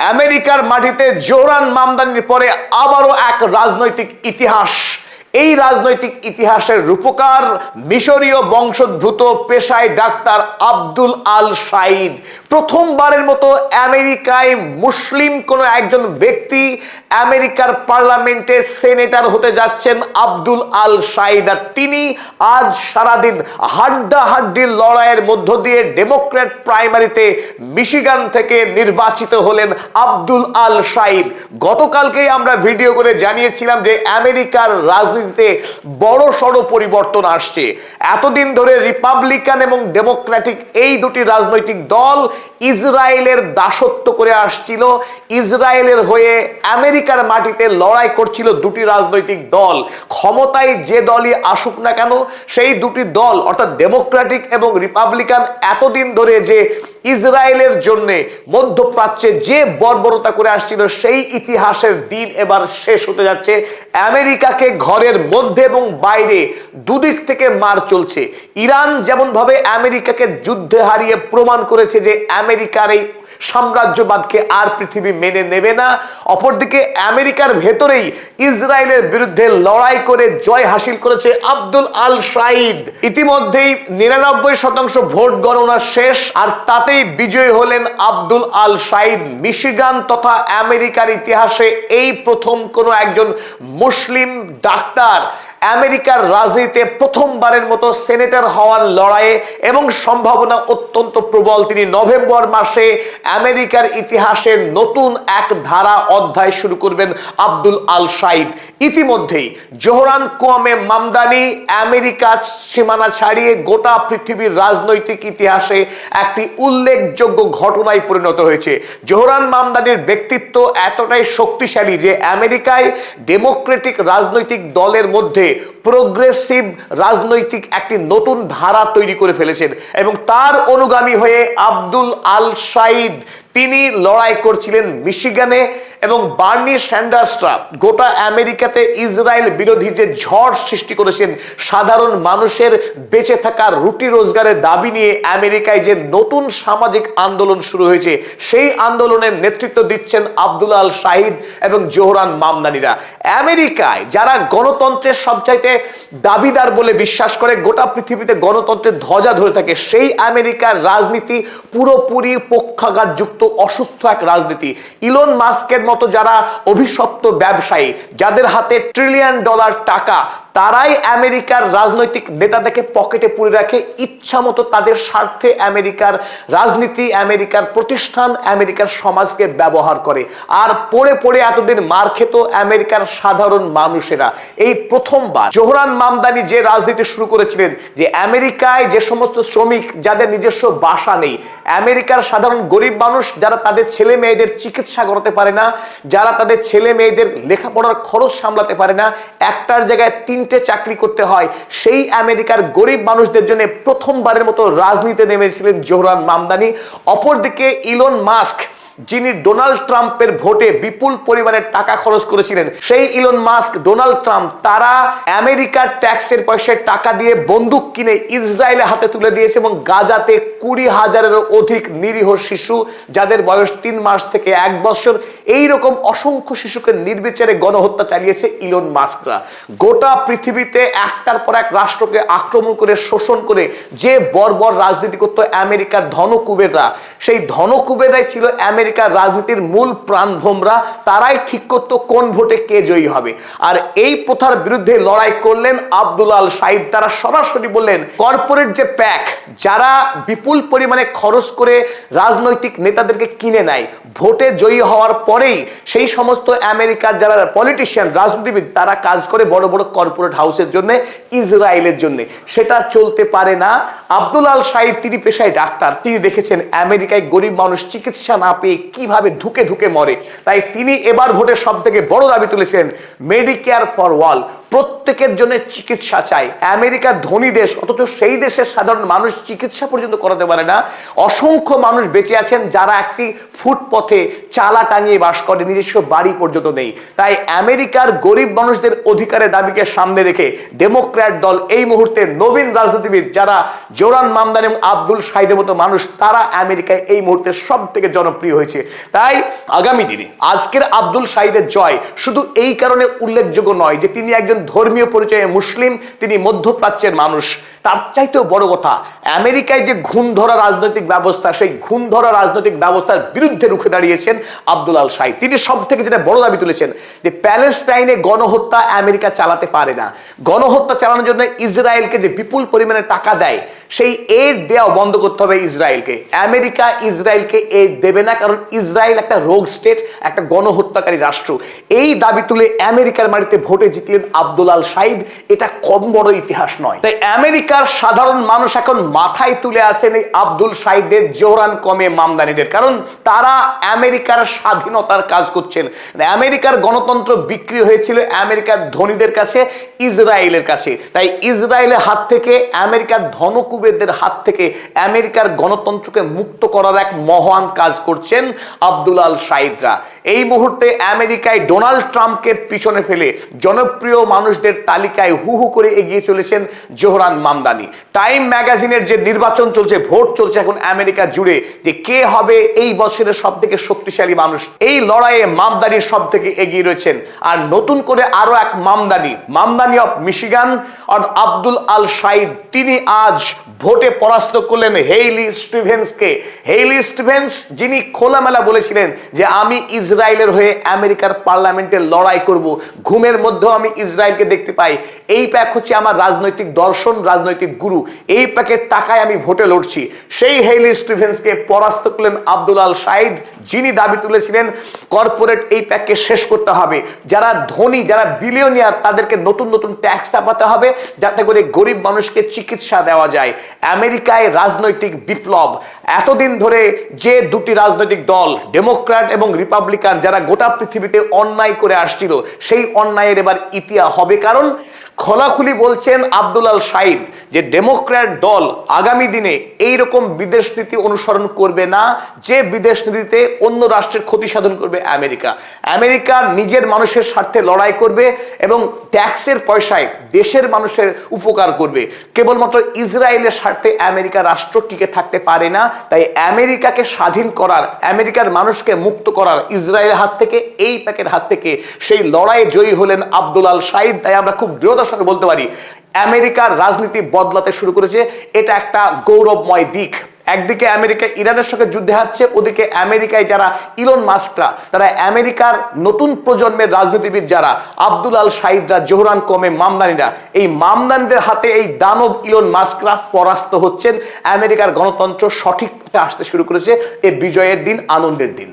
আমেরিকার মাটিতে জোহরান মামদানির পরে আবারও এক রাজনৈতিক ইতিহাস। এই রাজনৈতিক ইতিহাসের রূপকার মিশরীয় বংশোদ্ভূত পেশায় ডাক্তার আব্দুল আল শাইদ। প্রথমবারের মতো আমেরিকায় মুসলিম কোনো একজন ব্যক্তি আমেরিকার পার্লামেন্টে সেনেটর হতে যাচ্ছেন আব্দুল আল শাইদ। আর তিনি আজ সারাদিন হাড্ডাহাড্ডির লড়াইয়ের মধ্য দিয়ে ডেমোক্র্যাট প্রাইমারিতে মিশিগান থেকে নির্বাচিত হলেন আব্দুল আল শাইদ। গতকালকেই আমরা ভিডিও করে জানিয়েছিলাম যে আমেরিকার রাজনীতিতে বড় সড় পরিবর্তন আসছে। এতদিন ধরে রিপাবলিকান এবং ডেমোক্রেটিক এই দুটি রাজনৈতিক দল ইসরায়েলের দাসত্ব করে আসছিল। ইসরায়েলের হয়ে আমেরিকার মাটিতে লড়াই করছিল দুটি রাজনৈতিক দল। ক্ষমতায় যে দলই আসুক না কেন, সেই দুটি দল অর্থাৎ ডেমোক্রেটিক এবং রিপাবলিকান এতদিন ধরে যে ইসরায়েলের জন্য মধ্যপ্রাচ্যে যে বর্বরতা করে আসছিল, সেই ইতিহাসের দিন এবার শেষ হতে যাচ্ছে। আমেরিকাকে ঘরের মধ্যে এবং বাইরে দুদিক থেকে মার চলছে। ইরান যেমন ভাবে আমেরিকাকে যুদ্ধে হারিয়ে প্রমাণ করেছে যে আমেরিকার এই সাম্রাজ্যবাদকে আর পৃথিবী মেনে নেবে না, অপরদিকে আমেরিকার ভেতরেই ইসরায়েলের বিরুদ্ধে লড়াই করে জয় হাসিল করেছে আব্দুল আল শাইদ। ইতিমধ্যেই 99% ভোট গণনা শেষ, আর তাতেই বিজয়ী হলেন আব্দুল আল শাইদ। মিশিগান তথা আমেরিকার ইতিহাসে এই প্রথম কোনো একজন মুসলিম ডাক্তার আমেরিকার রাজনীতিতে প্রথমবারের মতো সেনেটর হওয়ার লড়াইয়ে এবং সম্ভাবনা অত্যন্ত প্রবল। তিনি নভেম্বর মাসে আমেরিকার ইতিহাসের নতুন এক ধারা অধ্যায় শুরু করবেন আব্দুল আল শাইদ। ইতিমধ্যেই জোহরান কোয়ামে মামদানি আমেরিকা সীমানা ছাড়িয়ে গোটা পৃথিবীর রাজনৈতিক ইতিহাসে একটি উল্লেখযোগ্য ঘটনায় পরিণত হয়েছে। জোহরান মামদানির ব্যক্তিত্ব এতটাই শক্তিশালী যে আমেরিকায় ডেমোক্রেটিক রাজনৈতিক দলের মধ্যে প্রোগ্রেসিভ রাজনৈতিক একটি নতুন ধারা তৈরি করে ফেলেছেন এবং তার অনুগামী হয়ে আব্দুল আল শাইদ তিনি লড়াই করছিলেন মিশিগানে। এবং বার্নি স্যান্ডার্সরা গোটা আমেরিকাতে ইসরায়েল বিরোধী যে ঝড় সৃষ্টি করেছেন, সাধারণ মানুষের বেঁচে থাকার রুটি রোজগারের দাবি নিয়ে আমেরিকায় যে নতুন সামাজিক আন্দোলন শুরু হয়েছে, সেই আন্দোলনের নেতৃত্ব দিচ্ছেন আব্দুল আল শাইদ এবং জোহরান মামদানিরা। আমেরিকায় যারা গণতন্ত্রের সবচাইতে দাবিদার বলে বিশ্বাস করে, গোটা পৃথিবীতে গণতন্ত্রের ধ্বজা ধরে থাকে, সেই আমেরিকার রাজনীতি পুরোপুরি পক্ষাঘাতযুক্ত অসুস্থ এক রাজনীতি। ইলন মাস্কের মতো যারা অভিশপ্ত ব্যবসায়ী, যাদের হাতে $ট্রিলিয়ন টাকা, তারাই আমেরিকার রাজনৈতিক নেতাদেরকে পকেটে পুরে রাখে, ইচ্ছা মতো তাদের স্বার্থে আমেরিকার রাজনীতি, আমেরিকার প্রতিষ্ঠান, আমেরিকার সমাজকে ব্যবহার করে। আর পড়ে পড়ে এতদিন মার খেত আমেরিকার সাধারণ মানুষেরা। এই প্রথমবার জোহরান মামদানি যে রাজনীতি শুরু করেছিলেন যে আমেরিকায় যে সমস্ত শ্রমিক যাদের নিজস্ব বাসা নেই, আমেরিকার সাধারণ গরিব মানুষ যারা তাদের ছেলে মেয়েদের চিকিৎসা করাতে পারে না, যারা তাদের ছেলে মেয়েদের লেখাপড়ার খরচ সামলাতে পারে না, একটার জায়গায় 3টে চাকরি করতে হয়, সেই আমেরিকার গরিব মানুষদের জন্য প্রথমবারের মতো রাজনীতিতে নেমেছিলেন জোহরান মামদানি। অপরদিকে ইলন মাস্ক, যিনি ডোনাল্ড ট্রাম্পের ভোটে বিপুল পরিমাণে টাকা খরচ করেছিলেন, সেই ইলন মাস্ক, ডোনাল্ড ট্রাম্প, তারা আমেরিকার ট্যাক্সের পয়সায় টাকা দিয়ে বন্দুক কিনে ইসরায়েলের হাতে তুলে দিয়েছে এবং গাজাতে 20,000-এরও অধিক নিরীহ শিশু, যাদের বয়স 3 মাস থেকে 1 বছর, এইরকম অসংখ্য শিশুকে নির্বিচারে গণহত্যা চালিয়েছে ইলন মাস্করা। গোটা পৃথিবীতে একটার পর এক রাষ্ট্রকে আক্রমণ করে, শোষণ করে যে বর্বর রাজনীতি করত আমেরিকার ধনকুবেররা, সেই ধনকুবেররাই ছিল আমেরিকার রাজনীতির মূল প্রাণভোমরা। তারাই ঠিক করতো কোন ভোটে কে জয়ী হবে। আর এই প্রথার বিরুদ্ধে লড়াই করলেন আব্দুল আল শাইদ। তারা সরাসরি বললেন, কর্পোরেট যে প্যাক, যারা বিপুল পরিমাণে খরচ করে রাজনৈতিক নেতাদেরকে কিনে নেয়, ভোটে জয়ী হওয়ার পরেই সেই সমস্ত আমেরিকার যারা পলিটিশিয়ান, রাজনীতিবিদ, তারা কাজ করে বড় বড় কর্পোরেট হাউসের জন্য, ইসরায়েলের জন্য। সেটা চলতে পারে না। আব্দুল আল শাইদ তিনি পেশায় ডাক্তার, তিনি দেখেছেন আমেরিকায় গরিব মানুষ চিকিৎসা না পেয়ে কিভাবে ধুকে ধুকে মরে। তাই তিনি এবার ভোটের সব থেকে বড় দাবি তুলেছেন মেডিকেয়ার ফর অল, প্রত্যেকের জন্য চিকিৎসা চাই। আমেরিকা ধনী দেশ, অথচ সেই দেশের সাধারণ মানুষ চিকিৎসা পর্যন্ত করাতে পারে না। অসংখ্য মানুষ বেঁচে আছেন যারা একটি ফুটপথে চালা টাঙিয়ে বাস করে, নিজস্ব বাড়ি পর্যন্ত নেই। তাই আমেরিকার গরিব মানুষদের অধিকারের দাবিকে সামনে রেখে ডেমোক্র্যাট দল এই মুহূর্তে নবীন রাজনীতিবিদ যারা জোরান মামদানি এবং আব্দুল শাহিদের মতো মানুষ, তারা আমেরিকায় এই মুহূর্তে সব থেকে জনপ্রিয় হয়েছে। তাই আগামী দিনে আজকের আব্দুল শাহিদের জয় শুধু এই কারণে উল্লেখযোগ্য নয় যে তিনি একজন ধর্মীয় পরিচয়ে মুসলিম, তিনি মধ্যপ্রাচ্যের মানুষ। তার চাইতেও বড় কথা, আমেরিকায় যে ঘুণ ধরা রাজনৈতিক ব্যবস্থা, সেই ঘুণ ধরা রাজনৈতিক ব্যবস্থার বিরুদ্ধে রুখে দাঁড়িয়েছেন আব্দুল আল শাহিদ। তিনি সব থেকে যেটা বড় দাবি তুলেছেন যে প্যালেস্টাইনে গণহত্যা আমেরিকা চালাতে পারে না। গণহত্যা চালানোর জন্য ইসরায়েলকে যে বিপুল পরিমাণে টাকা দেয়, সেই এড দেওয়া বন্ধ করতে হবে ইসরায়েলকে। আমেরিকা ইসরায়েলকে এড দেবে না, কারণ ইসরায়েল একটা রোগ স্টেট, একটা গণহত্যাকারী রাষ্ট্র। এই দাবি তুলে আমেরিকার মাটিতে ভোটে জিতলেন আব্দুল আল শাহিদ। এটা কম বড় ইতিহাস নয়। তাই আমেরিকার সাধারণ মানুষ এখন মাথায় তুলে আছেন এই আব্দুল শাহিদের, জোহরান কমে মামদানিদের, কারণ তারা আমেরিকার স্বাধীনতার কাজ করছেন। আমেরিকার গণতন্ত্র বিক্রি হয়েছিল আমেরিকার ধনীদের কাছে, ইসরায়েলের কাছে। তাই ইসরায়েলের হাত থেকে, আমেরিকার ধনকুবেরদের হাত থেকে আমেরিকার গণতন্ত্রকে মুক্ত করার এক মহান কাজ করছেন আব্দুল আল শাহিদরা। এই মুহূর্তে আমেরিকায় ডোনাল্ড ট্রাম্পকে পিছনে ফেলে জনপ্রিয় মানুষদের তালিকায় হু হু করে এগিয়ে চলেছেন জোহরান মামদানি। টাইম ম্যাগাজিনের যে নির্বাচন চলছে, ভোট চলছে এখন আমেরিকা জুড়ে, যে কে হবে এই বছরের সব থেকে শক্তিশালী মানুষ, এই লড়াইয়ে মামদানি সব থেকে এগিয়ে রয়েছেন। আর নতুন করে আরো এক মামদানি অফ মিশিগান আর আব্দুল আল শাহিদ, তিনি আজ ভোটে পরাস্ত করলেন হেইলি স্টিভেন্সকে। হেইলি স্টিভেন্স যিনি খোলামেলা বলেছিলেন যে আমি ইসরায়েলের হয়ে আমেরিকার পার্লামেন্টে লড়াই করব, ঘুমের মধ্যেও আমি ইসরায়েলকে দেখতে পাই, এই প্যাক হচ্ছে আমার রাজনৈতিক দর্শন, রাজনৈতিক গুরু, এই প্যাকের টাকায় আমি ভোটে লড়ছি। সেই হেইলি স্টিভেন্সকে পরাস্ত করলেন আব্দুল আল শাহিদ, যিনি দাবি তুলেছিলেন কর্পোরেট এই প্যাককে শেষ করতে হবে। যারা ধনী, যারা বিলিয়নিয়ার, তাদেরকে নতুন নতুন ট্যাক্স চাপাতে হবে যাতে করে গরিব মানুষকে চিকিৎসা দেওয়া যায়। আমেরিকায় রাজনৈতিক বিপ্লব, এতদিন ধরে যে দুটি রাজনৈতিক দল ডেমোক্র্যাট এবং রিপাবলিকান, যারা গোটা পৃথিবীতে অন্যায় করে আসছিল, সেই অন্যায়ের এবার ইতিহাস হবে। কারণ খোলাখুলি বলছেন আব্দুল আল শাহিদ যে ডেমোক্র্যাট দল আগামী দিনে এইরকম বিদেশ নীতি অনুসরণ করবে না, যে বিদেশ নীতিতে অন্য রাষ্ট্রের ক্ষতি সাধন করবে আমেরিকা। আমেরিকা নিজের মানুষের স্বার্থে লড়াই করবে এবং ট্যাক্সের পয়সায় দেশের মানুষের উপকার করবে। কেবলমাত্র ইসরায়েলের স্বার্থে আমেরিকা রাষ্ট্র টিকে থাকতে পারে না। তাই আমেরিকাকে স্বাধীন করার, আমেরিকার মানুষকে মুক্ত করার ইসরায়েলের হাত থেকে, এই প্যাকের হাত থেকে, সেই লড়াইয়ে জয়ী হলেন আব্দুল আল শাহিদ। তাই আমরা খুব দৃঢ়তার সঙ্গে বলতে পারি আমেরিকার রাজনীতি বদলাতে শুরু করেছে। এটা একটা গৌরবময় দিক। একদিকে আমেরিকা ইরানের সঙ্গে যুদ্ধে হারছে, ওদিকে আমেরিকায় যারা ইলন মাস্করা, তারা আমেরিকার নতুন প্রজন্মের রাজনীতিবিদ যারা আব্দুল আল শাহিদরা, জোহরান কমে মামদানিরা, এই মামদানিদের হাতে এই দানব ইলন মাস্করা পরাস্ত হচ্ছেন। আমেরিকার গণতন্ত্র সঠিক পথে আসতে শুরু করেছে। এই বিজয়ের দিন, আনন্দের দিন।